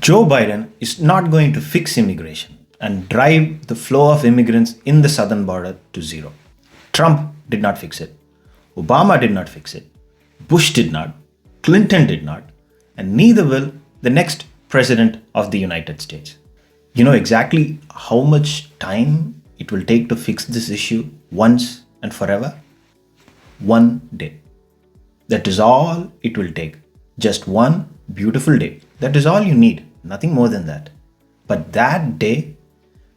Joe Biden is not going to fix immigration and drive the flow of immigrants in the southern border to zero. Trump did not fix it. Obama did not fix it. Bush did not. Clinton did not. And neither will the next president of the United States. You know exactly how much time it will take to fix this issue once and forever? 1 day. That is all it will take. Just one beautiful day. That is all you need. Nothing more than that. But that day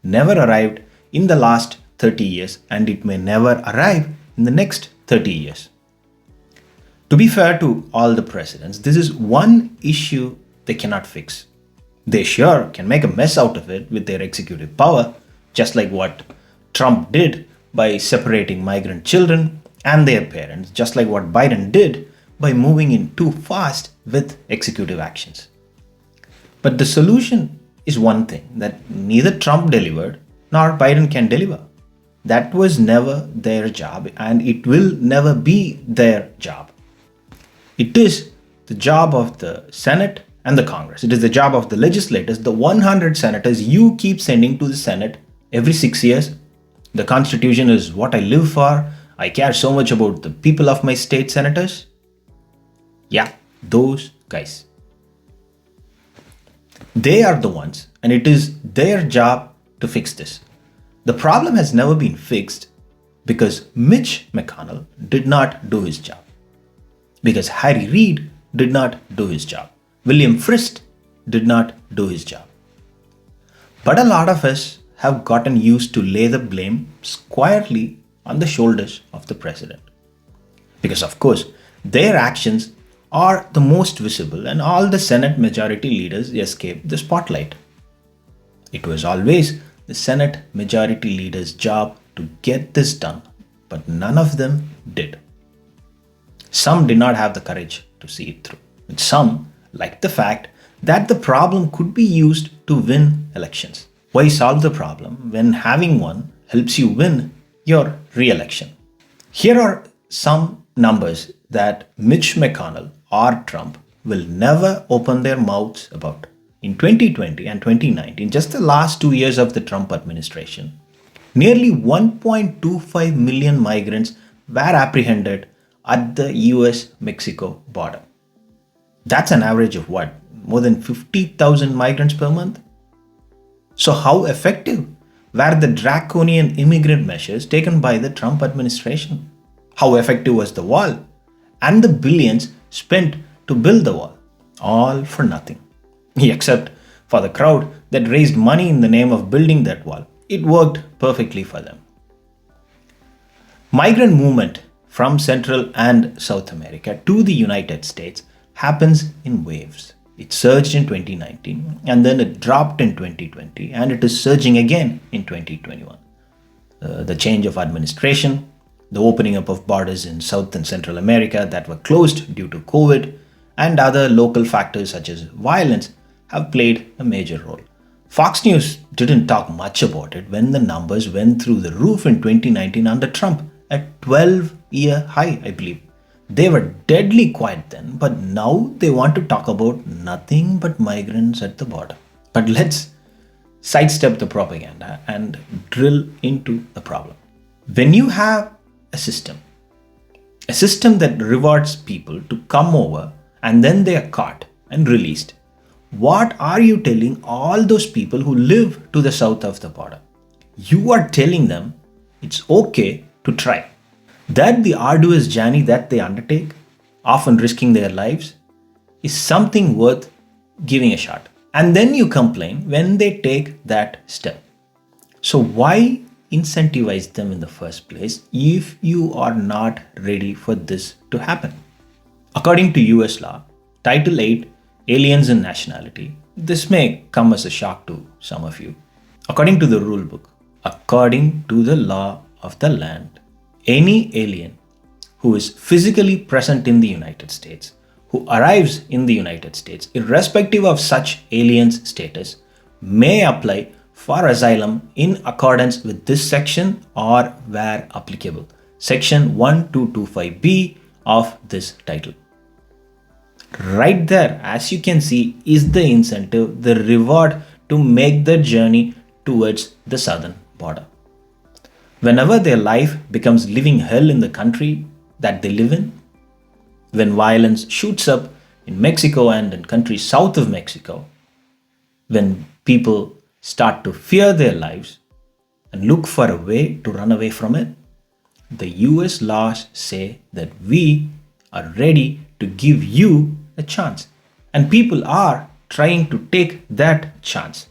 never arrived in the last 30 years, and it may never arrive in the next 30 years. To be fair to all the presidents, this is one issue they cannot fix. They sure can make a mess out of it with their executive power, just like what Trump did by separating migrant children and their parents, just like what Biden did by moving in too fast with executive actions. But the solution is one thing that neither Trump delivered nor Biden can deliver. That was never their job, and it will never be their job. It is the job of the Senate and the Congress. It is the job of the legislators, the 100 senators you keep sending to the Senate every 6 years. The Constitution is what I live for. I care so much about the people of my state, senators. Yeah, those guys. They are the ones, and it is their job to fix this. The problem has never been fixed because Mitch McConnell did not do his job. Because Harry Reid did not do his job. William Frist did not do his job. But a lot of us have gotten used to lay the blame squarely on the shoulders of the president. Because of course, their actions are the most visible, and all the Senate majority leaders escape the spotlight. It was always the Senate majority leader's job to get this done, but none of them did. Some did not have the courage to see it through. And some liked the fact that the problem could be used to win elections. Why solve the problem when having one helps you win your re-election? Here are some numbers that Mitch McConnell or Trump will never open their mouths about. In 2020 and 2019, just the last 2 years of the Trump administration, nearly 1.25 million migrants were apprehended at the US-Mexico border. That's an average of what? More than 50,000 migrants per month? So how effective were the draconian immigrant measures taken by the Trump administration? How effective was the wall? And the billions spent to build the wall? All for nothing. Except for the crowd that raised money in the name of building that wall. It worked perfectly for them. Migrant movement from Central and South America to the United States happens in waves. It surged in 2019 and then it dropped in 2020, and it is surging again in 2021. The change of administration, the opening up of borders in South and Central America that were closed due to COVID, and other local factors such as violence have played a major role. Fox News didn't talk much about it when the numbers went through the roof in 2019 under Trump, a 12-year high, I believe. They were deadly quiet then, but now they want to talk about nothing but migrants at the border. But let's sidestep the propaganda and drill into the problem. When you have a system that rewards people to come over and then they are caught and released, what are you telling all those people who live to the south of the border? You are telling them it's okay to try. That the arduous journey that they undertake, often risking their lives, is something worth giving a shot. And then you complain when they take that step. So why incentivize them in the first place if you are not ready for this to happen? According to US law, Title 8, Aliens and Nationality, this may come as a shock to some of you. According to the rule book, according to the law of the land, any alien who is physically present in the United States, who arrives in the United States, irrespective of such alien's status, may apply for asylum in accordance with this section or where applicable, Section 1225B of this title. Right there, as you can see, is the incentive, the reward to make the journey towards the southern border. Whenever their life becomes living hell in the country that they live in, when violence shoots up in Mexico and in countries south of Mexico, when people start to fear their lives and look for a way to run away from it, the US laws say that we are ready to give you a chance. And people are trying to take that chance.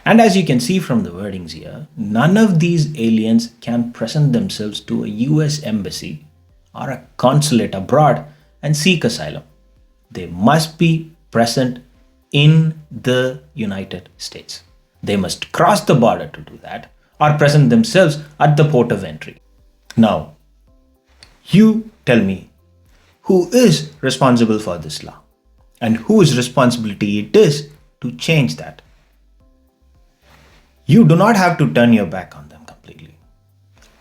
And as you can see from the wordings here, none of these aliens can present themselves to a US embassy or a consulate abroad and seek asylum. They must be present in the United States. They must cross the border to do that or present themselves at the port of entry. Now, you tell me who is responsible for this law and whose responsibility it is to change that. You do not have to turn your back on them completely.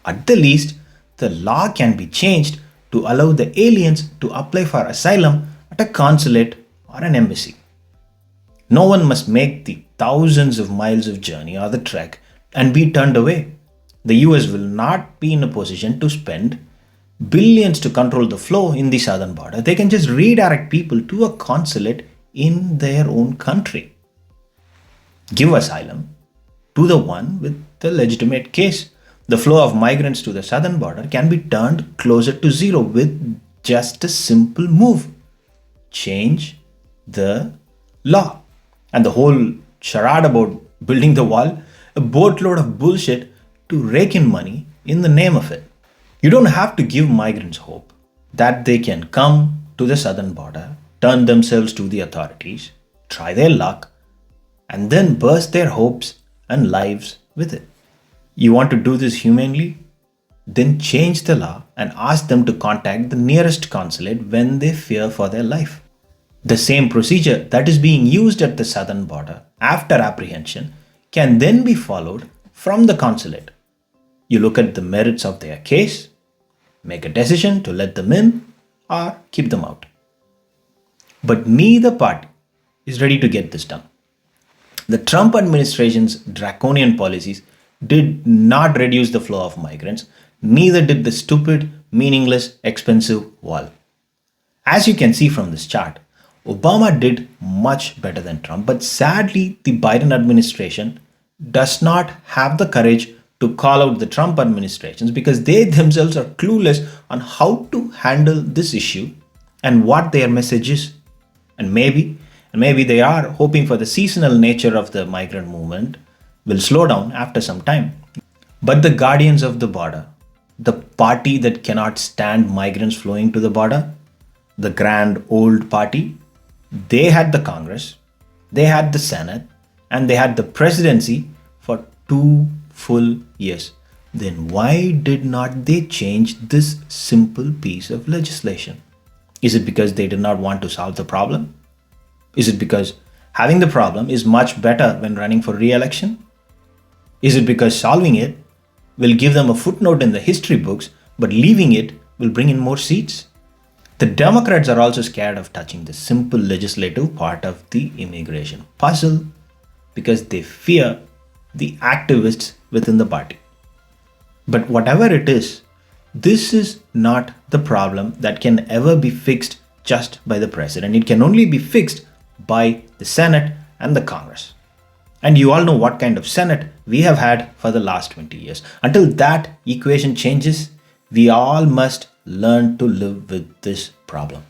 At the least, the law can be changed to allow the aliens to apply for asylum at a consulate or an embassy. No one must make the thousands of miles of journey or the trek and be turned away. The US will not be in a position to spend billions to control the flow in the southern border. They can just redirect people to a consulate in their own country. Give asylum to the one with the legitimate case. The flow of migrants to the southern border can be turned closer to zero with just a simple move. Change the law. And the whole charade about building the wall, a boatload of bullshit to rake in money in the name of it. You don't have to give migrants hope that they can come to the southern border, turn themselves to the authorities, try their luck, and then burst their hopes and lives with it. You want to do this humanely? Then change the law and ask them to contact the nearest consulate when they fear for their life. The same procedure that is being used at the southern border after apprehension can then be followed from the consulate. You look at the merits of their case, make a decision to let them in or keep them out. But neither party is ready to get this done. The Trump administration's draconian policies did not reduce the flow of migrants, neither did the stupid, meaningless, expensive wall. As you can see from this chart, Obama did much better than Trump, but sadly, the Biden administration does not have the courage to call out the Trump administrations because they themselves are clueless on how to handle this issue and what their message is. And maybe they are hoping for the seasonal nature of the migrant movement will slow down after some time. But the guardians of the border, the party that cannot stand migrants flowing to the border, the grand old party, they had the Congress, they had the Senate, and they had the presidency for 2 full years. Then why did not they change this simple piece of legislation? Is it because they did not want to solve the problem? Is it because having the problem is much better when running for re-election? Is it because solving it will give them a footnote in the history books, but leaving it will bring in more seats? The Democrats are also scared of touching the simple legislative part of the immigration puzzle because they fear the activists within the party. But whatever it is, this is not the problem that can ever be fixed just by the president. It can only be fixed by the Senate and the Congress. And you all know what kind of Senate we have had for the last 20 years. Until that equation changes, we all must learn to live with this problem.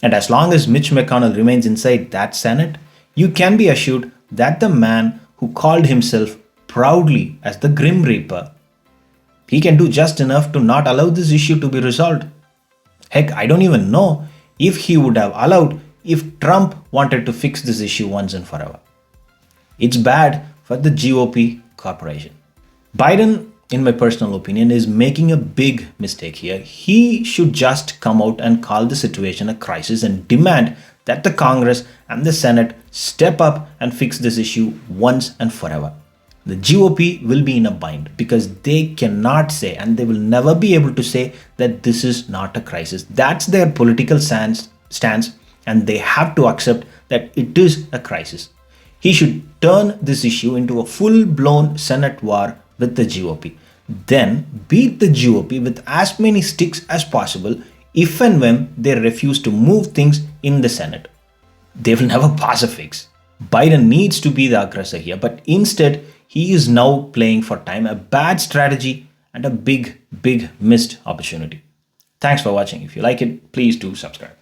And as long as Mitch McConnell remains inside that Senate, you can be assured that the man who called himself proudly as the Grim Reaper, he can do just enough to not allow this issue to be resolved. Heck, I don't even know if he would have allowed if Trump wanted to fix this issue once and forever. It's bad for the GOP corporation. Biden, in my personal opinion, is making a big mistake here. He should just come out and call the situation a crisis and demand that the Congress and the Senate step up and fix this issue once and forever. The GOP will be in a bind because they cannot say and they will never be able to say that this is not a crisis. That's their political stance stance, and they have to accept that it is a crisis. He should turn this issue into a full blown Senate war with the GOP. Then beat the GOP with as many sticks as possible if and when they refuse to move things in the Senate. They will never pass a fix. Biden needs to be the aggressor here, but instead, he is now playing for time, a bad strategy, and a big missed opportunity. Thanks for watching. If you like it, please do subscribe.